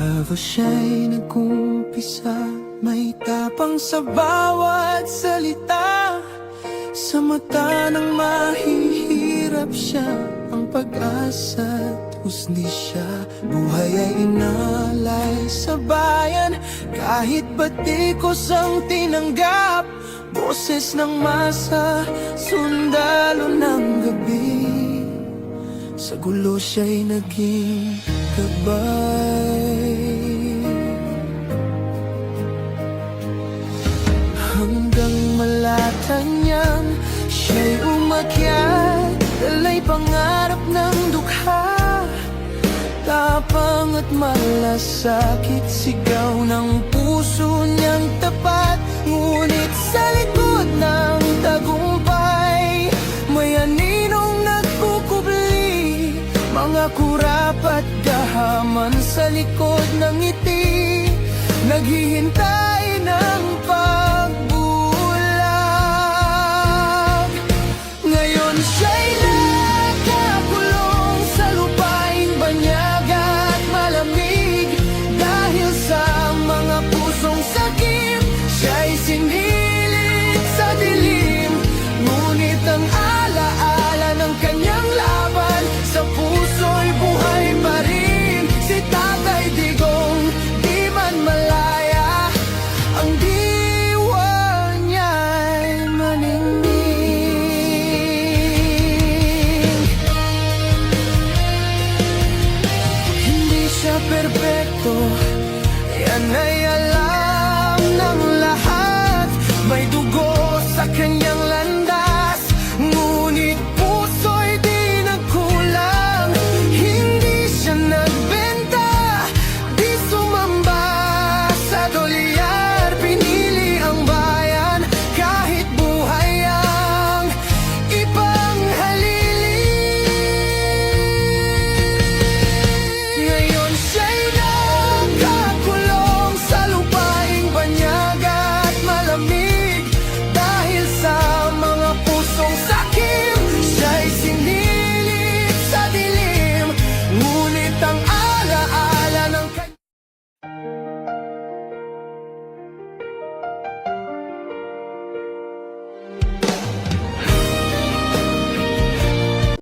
Davao siya'y nag-umpisa, may tapang sa bawat salita. Sa mata ng mahihirap siya, ang pag-asa't hustisya. Buhay ay inalay sa bayan, kahit batikos ang tinanggap. Boses ng masa, sundalo ng gabi, sa gulo siya'y naging gabay. Hanggang Malacanang siya'y umakyat, dalay pangarap ng dukha. Tapang at malasakit, sigaw ng puso niyang tapat. Ngunit sa likod ng tagumpay, may aninong nagkukubli, mga kurap at gahaman sa likod ng ngiti, naghihintay ng pagbulag. Ngayon siya'y nakakulong sa lupaing banyaga at malamig. Dahil sa mga pusong sakit, siya'y sinilit sa dilim. Ngunit ang alaala ng kanyang laban, sa puso'y buhay pa rin. Si Tatay Digong, di man malaya, ang diwa niya'y maningning. Hindi siya perpekto, yan ay alam ng lahat. May dugo sa kanya